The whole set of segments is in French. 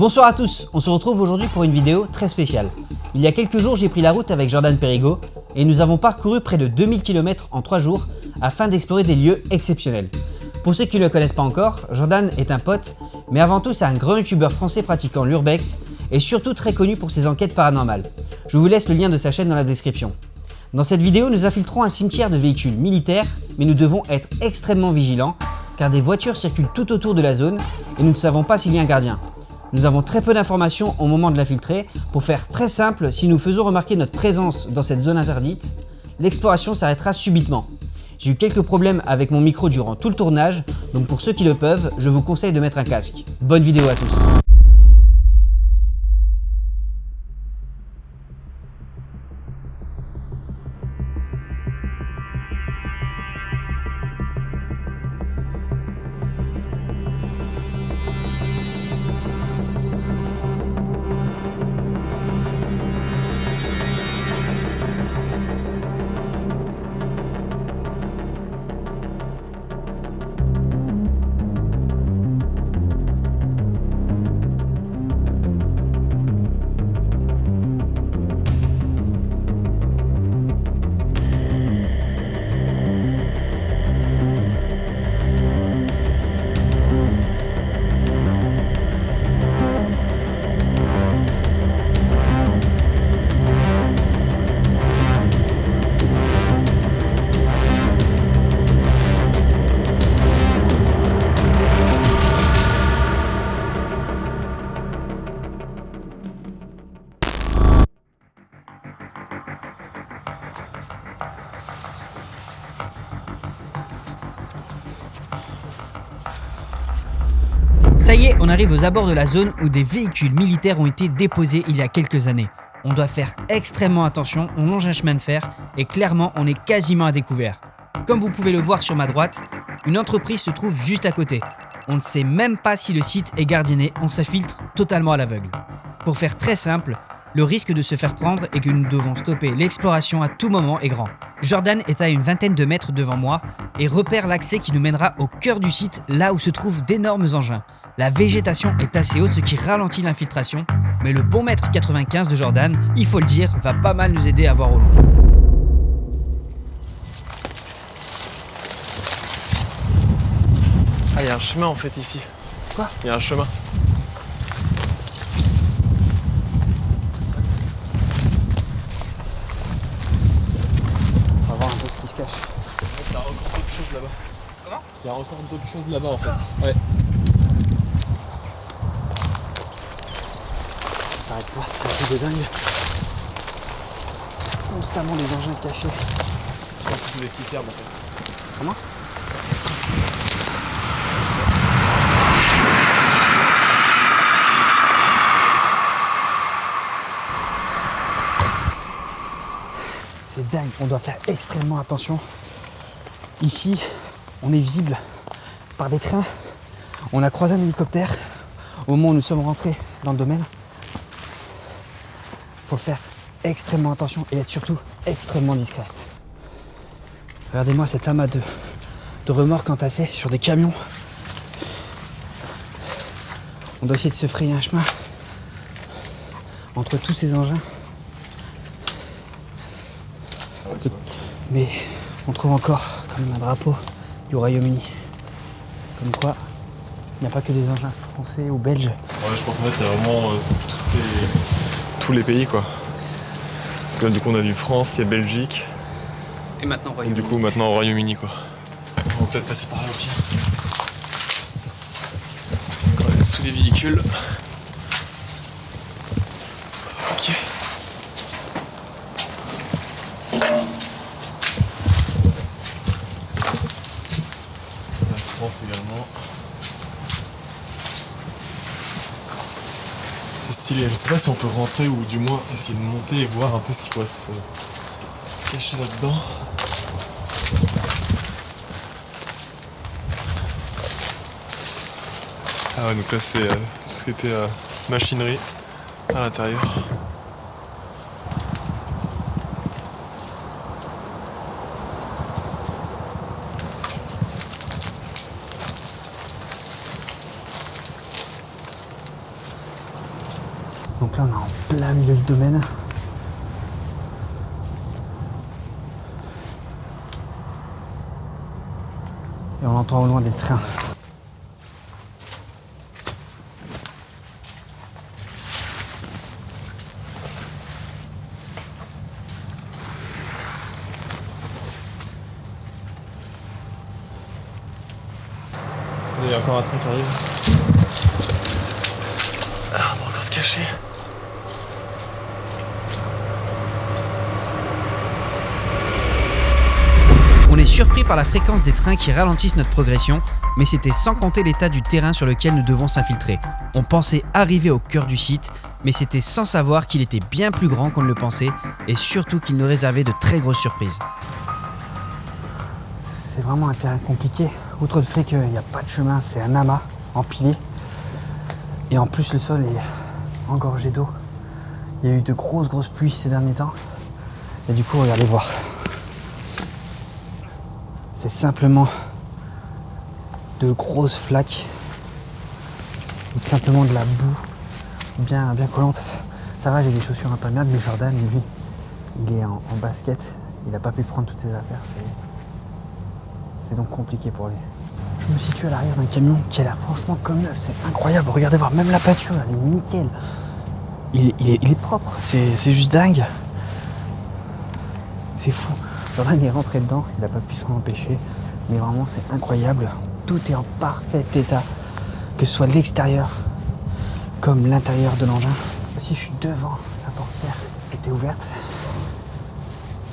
Bonsoir à tous, on se retrouve aujourd'hui pour une vidéo très spéciale. Il y a quelques jours, j'ai pris la route avec Jordan Perrigo et nous avons parcouru près de 2000 km en 3 jours afin d'explorer des lieux exceptionnels. Pour ceux qui ne le connaissent pas encore, Jordan est un pote, mais avant tout c'est un grand youtubeur français pratiquant l'urbex et surtout très connu pour ses enquêtes paranormales. Je vous laisse le lien de sa chaîne dans la description. Dans cette vidéo, nous infiltrons un cimetière de véhicules militaires, mais nous devons être extrêmement vigilants car des voitures circulent tout autour de la zone et nous ne savons pas s'il y a un gardien. Nous avons très peu d'informations au moment de l'infiltrer. Pour faire très simple, si nous faisons remarquer notre présence dans cette zone interdite, l'exploration s'arrêtera subitement. J'ai eu quelques problèmes avec mon micro durant tout le tournage, donc pour ceux qui le peuvent, je vous conseille de mettre un casque. Bonne vidéo à tous. Ça y est, on arrive aux abords de la zone où des véhicules militaires ont été déposés il y a quelques années. On doit faire extrêmement attention, on longe un chemin de fer et clairement on est quasiment à découvert. Comme vous pouvez le voir sur ma droite, une entreprise se trouve juste à côté. On ne sait même pas si le site est gardienné, on s'infiltre totalement à l'aveugle. Pour faire très simple, le risque de se faire prendre et que nous devons stopper l'exploration à tout moment est grand. Jordan est à une vingtaine de mètres devant moi et repère l'accès qui nous mènera au cœur du site, là où se trouvent d'énormes engins. La végétation est assez haute, ce qui ralentit l'infiltration, mais le bon mètre 95 de Jordan, il faut le dire, va pas mal nous aider à voir au loin. Ah, il y a un chemin en fait ici. Quoi ? Il y a un chemin. On va voir un peu ce qui se cache. Il y a encore d'autres choses là-bas. Comment ? Il y a encore d'autres choses là-bas en fait. Ouais. Arrête pas, c'est un truc de dingue. Constamment des engins cachés. Je pense que c'est des citernes en fait. Comment ? C'est dingue, on doit faire extrêmement attention. Ici, on est visible par des trains. On a croisé un hélicoptère au moment où nous sommes rentrés dans le domaine. Faut faire extrêmement attention et être surtout extrêmement discret. Regardez-moi cet amas de remorques entassées sur des camions. On doit essayer de se frayer un chemin entre tous ces engins. Mais on trouve encore quand même un drapeau du Royaume-Uni. Comme quoi, il n'y a pas que des engins français ou belges. Ouais, je pense en fait qu'il y a vraiment tous les pays quoi. Parce que là, du coup on a du France, il y a Belgique. Et maintenant Donc, Royaume-Uni. du coup maintenant au Royaume-Uni quoi. On va peut-être passer par là au pire. Quand on est sous les véhicules. Ok. La France également. C'est stylé, je sais pas si on peut rentrer ou du moins essayer de monter et voir un peu ce qui pourrait se cacher là-dedans. Ah ouais, donc là c'est tout ce qui était machinerie à l'intérieur. Donc là on est en plein milieu du domaine. Et on entend au loin des trains. Il y a encore un train qui arrive. Ah, on doit encore se cacher. On est surpris par la fréquence des trains qui ralentissent notre progression, mais c'était sans compter l'état du terrain sur lequel nous devons s'infiltrer. On pensait arriver au cœur du site, mais c'était sans savoir qu'il était bien plus grand qu'on ne le pensait, et surtout qu'il nous réservait de très grosses surprises. C'est vraiment un terrain compliqué, outre le fait qu'il n'y a pas de chemin, c'est un amas empilé. Et en plus le sol est engorgé d'eau. Il y a eu de grosses pluies ces derniers temps. Et du coup, regardez voir. C'est simplement de grosses flaques ou tout simplement de la boue bien collante. Ça va, j'ai des chaussures imperméables, mais Jordan, lui, il est en basket. Il n'a pas pu prendre toutes ses affaires. C'est donc compliqué pour lui. Je me situe à l'arrière d'un camion qui a l'air franchement comme neuf. C'est incroyable. Regardez voir, même la peinture, elle est nickel. Il est propre. C'est juste dingue. C'est fou. Jordan est rentré dedans, il n'a pas pu s'en empêcher. Mais vraiment, c'est incroyable. Tout est en parfait état. Que ce soit l'extérieur comme l'intérieur de l'engin. Si je suis devant la portière qui était ouverte.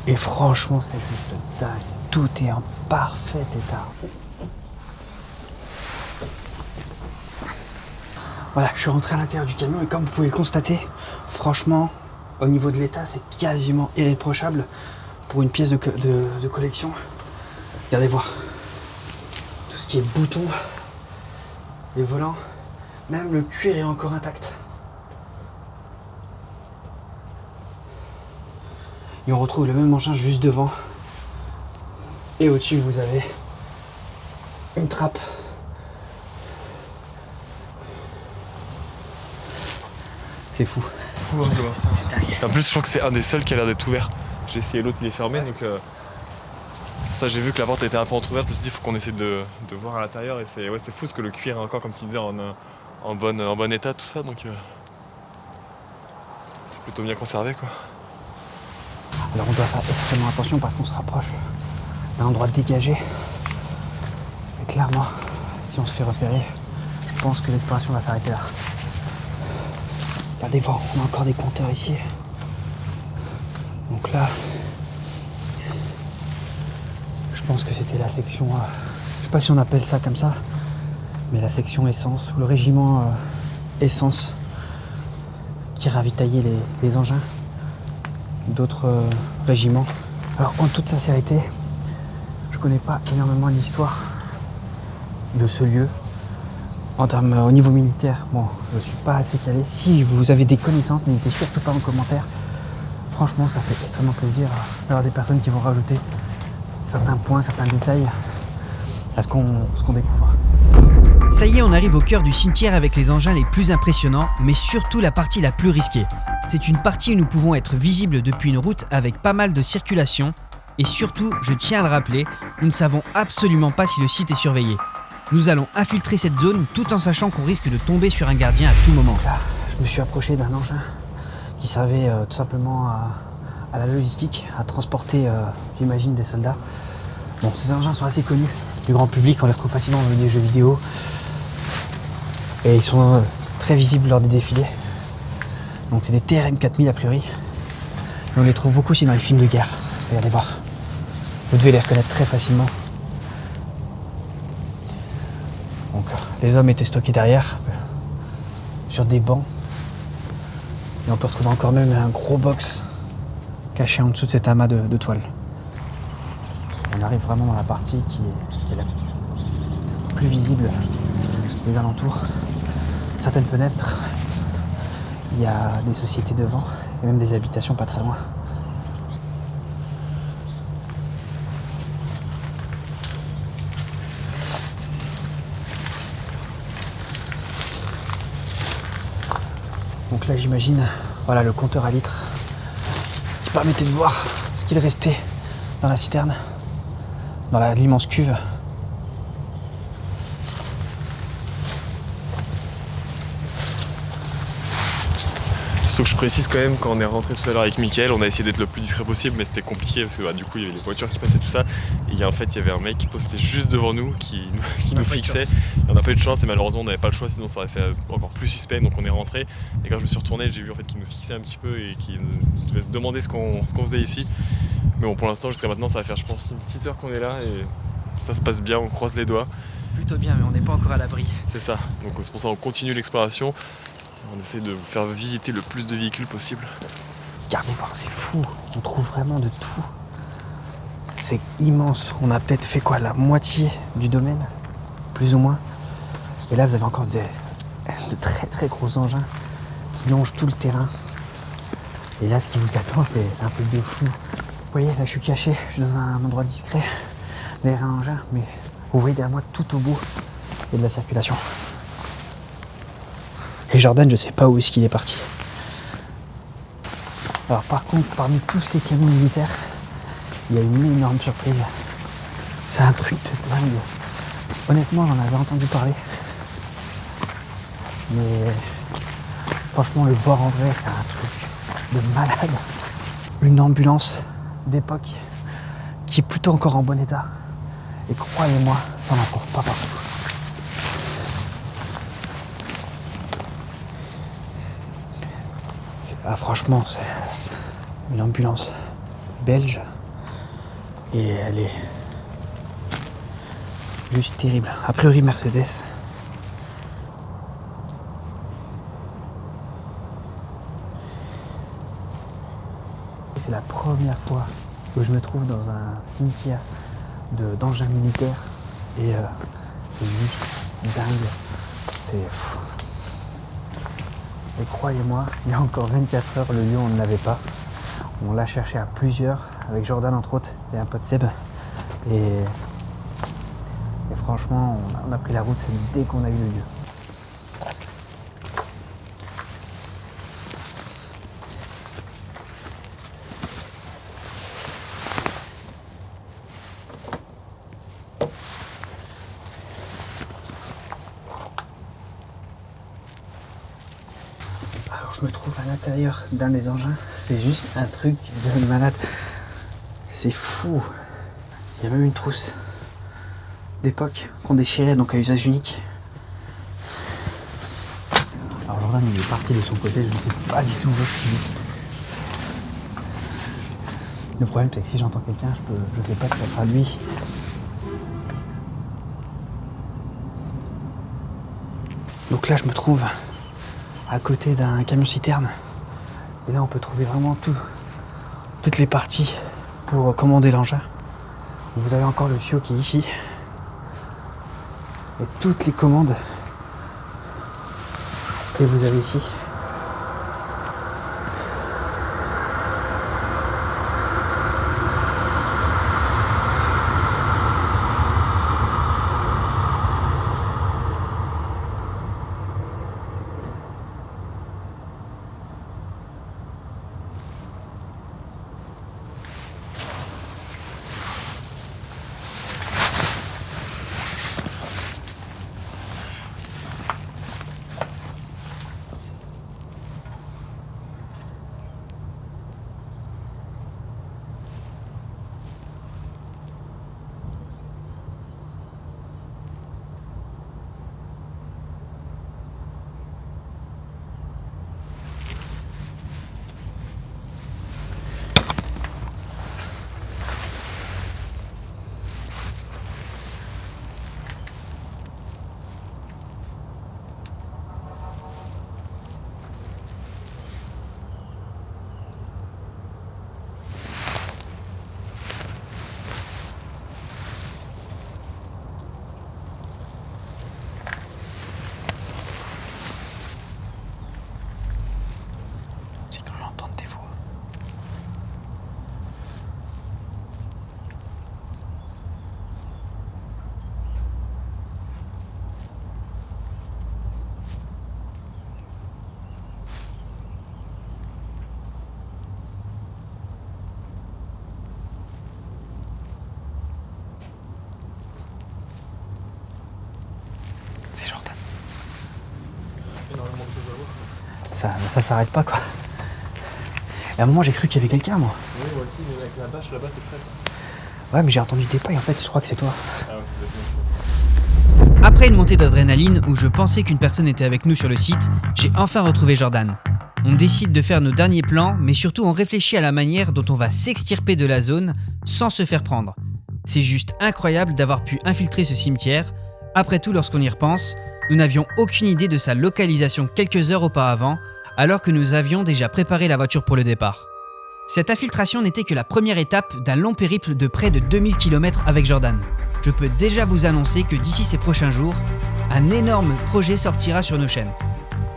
Et franchement, c'est juste dingue. Tout est en parfait état. Voilà, je suis rentré à l'intérieur du camion et comme vous pouvez le constater, franchement, au niveau de l'état, c'est quasiment irréprochable pour une pièce de collection. Regardez voir. Tout ce qui est boutons, les volants, même le cuir est encore intact. Et on retrouve le même engin juste devant. Et au-dessus, vous avez une trappe. C'est fou. C'est fou de voir ça. En plus, je crois que c'est un des seuls qui a l'air d'être ouvert. J'ai essayé l'autre, il est fermé, donc ça, j'ai vu que la porte était un peu entrouverte. Je me suis dit, il faut qu'on essaie de voir à l'intérieur. Et c'est fou parce que le cuir est encore, comme tu disais, en bon état, tout ça. Donc c'est plutôt bien conservé, quoi. Alors on doit faire extrêmement attention parce qu'on se rapproche d'un endroit dégagé. Et clairement, si on se fait repérer, je pense que l'exploration va s'arrêter là. Regardez voir, on a encore des compteurs ici. Donc là, je pense que c'était la section, je sais pas si on appelle ça comme ça, mais la section essence, ou le régiment essence qui ravitaillait les engins d'autres régiments. Alors en toute sincérité, je connais pas énormément l'histoire de ce lieu. En termes au niveau militaire, bon, je suis pas assez calé. Si vous avez des connaissances, n'hésitez surtout pas en commentaire. Franchement, ça fait extrêmement plaisir d'avoir des personnes qui vont rajouter certains points, certains détails à ce qu'on découvre. Ça y est, on arrive au cœur du cimetière avec les engins les plus impressionnants, mais surtout la partie la plus risquée. C'est une partie où nous pouvons être visibles depuis une route avec pas mal de circulation. Et surtout, je tiens à le rappeler, nous ne savons absolument pas si le site est surveillé. Nous allons infiltrer cette zone tout en sachant qu'on risque de tomber sur un gardien à tout moment. Là, je me suis approché d'un engin qui servait tout simplement à la logistique, à transporter, j'imagine, des soldats. Bon, ces engins sont assez connus du grand public, on les retrouve facilement dans les jeux vidéo. Et ils sont très visibles lors des défilés. Donc c'est des TRM 4000 a priori. Et on les trouve beaucoup aussi dans les films de guerre. Regardez voir. Vous devez les reconnaître très facilement. Donc les hommes étaient stockés derrière, sur des bancs. Et on peut retrouver encore même un gros box caché en dessous de cet amas de toile. On arrive vraiment dans la partie qui est la plus visible des alentours. Certaines fenêtres, il y a des sociétés devant et même des habitations pas très loin. Bon, Donc là j'imagine, voilà le compteur à litres qui permettait de voir ce qu'il restait dans la citerne, dans l'immense cuve. Surtout que je précise quand même, quand on est rentré tout à l'heure avec Mickaël, on a essayé d'être le plus discret possible, mais c'était compliqué parce que du coup il y avait les voitures qui passaient, tout ça. Et en fait il y avait un mec qui postait juste devant nous, qui nous fixait. Et on n'a pas eu de chance et malheureusement on n'avait pas le choix, sinon ça aurait fait encore plus suspect. Donc on est rentré et quand je me suis retourné, j'ai vu en fait qu'il nous fixait un petit peu et qu'il devait se demander ce qu'on faisait ici. Mais bon, pour l'instant jusqu'à maintenant ça va faire je pense une petite heure qu'on est là et ça se passe bien, on croise les doigts. Plutôt bien, mais on n'est pas encore à l'abri. C'est ça, donc c'est pour ça qu'on continue l'exploration. On essaie de faire visiter le plus de véhicules possible. Regardez voir, c'est fou. On trouve vraiment de tout. C'est immense. On a peut-être fait quoi, la moitié du domaine, plus ou moins. Et là, vous avez encore de très très gros engins qui longent tout le terrain. Et là, ce qui vous attend, c'est un truc de fou. Vous voyez, là, je suis caché. Je suis dans un endroit discret, derrière un engin. Mais vous voyez derrière moi, tout au bout, il y a de la circulation. Et Jordan, je sais pas où est-ce qu'il est parti. Alors par contre, parmi tous ces camions militaires, il y a une énorme surprise. C'est un truc de dingue. Honnêtement, j'en avais entendu parler. Mais franchement, le voir en vrai, c'est un truc de malade. Une ambulance d'époque qui est plutôt encore en bon état. Et croyez-moi, ça n'en trouve pas partout. Franchement, c'est une ambulance belge et elle est juste terrible. A priori Mercedes. C'est la première fois que je me trouve dans un cimetière d'engins militaires et c'est juste dingue. C'est fou. Et croyez-moi, il y a encore 24 heures, le lieu on ne l'avait pas. On l'a cherché à plusieurs, avec Jordan entre autres, et un pote Seb. Et franchement, on a pris la route dès qu'on a eu le lieu. Je me trouve à l'intérieur d'un des engins, c'est juste un truc de malade. C'est fou. Il y a même une trousse d'époque qu'on déchirait, donc à usage unique. Alors Jordan il est parti de son côté, je ne sais pas du tout où il est. Le problème c'est que si j'entends quelqu'un, je sais pas que ça sera lui. Donc là je me trouve à côté d'un camion citerne. Et là on peut trouver vraiment toutes les parties pour commander l'engin. Vous avez encore le tuyau qui est ici. Et toutes les commandes que vous avez ici. ça s'arrête pas quoi. Et à un moment j'ai cru qu'il y avait quelqu'un moi. Oui, moi aussi, mais avec la bâche là-bas c'est prêt. Ouais, mais j'ai entendu des pailles en fait, je crois que c'est toi. Ah ouais, c'est exactement ça. Après une montée d'adrénaline où je pensais qu'une personne était avec nous sur le site, j'ai enfin retrouvé Jordan. On décide de faire nos derniers plans, mais surtout on réfléchit à la manière dont on va s'extirper de la zone sans se faire prendre. C'est juste incroyable d'avoir pu infiltrer ce cimetière. Après tout, lorsqu'on y repense, nous n'avions aucune idée de sa localisation quelques heures auparavant, alors que nous avions déjà préparé la voiture pour le départ. Cette infiltration n'était que la première étape d'un long périple de près de 2000 km avec Jordan. Je peux déjà vous annoncer que d'ici ces prochains jours, un énorme projet sortira sur nos chaînes.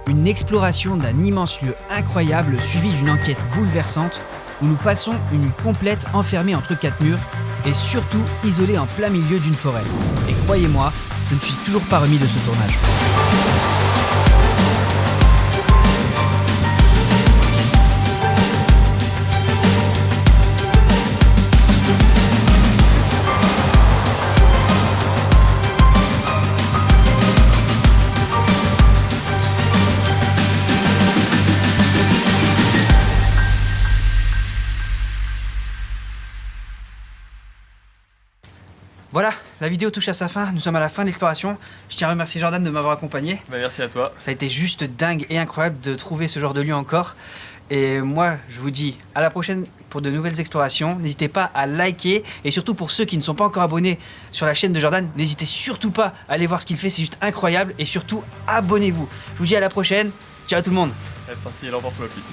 Une exploration d'un immense lieu incroyable suivi d'une enquête bouleversante où nous passons une nuit complète enfermés entre 4 murs et surtout isolés en plein milieu d'une forêt. Et croyez-moi, je ne suis toujours pas remis de ce tournage. Voilà, la vidéo touche à sa fin, nous sommes à la fin de l'exploration. Je tiens à remercier Jordan de m'avoir accompagné. Bah, merci à toi. Ça a été juste dingue et incroyable de trouver ce genre de lieu encore. Et moi, je vous dis à la prochaine pour de nouvelles explorations. N'hésitez pas à liker et surtout pour ceux qui ne sont pas encore abonnés sur la chaîne de Jordan, n'hésitez surtout pas à aller voir ce qu'il fait, c'est juste incroyable. Et surtout, abonnez-vous. Je vous dis à la prochaine. Ciao tout le monde. Allez, c'est parti, l'enfant sous la pluie.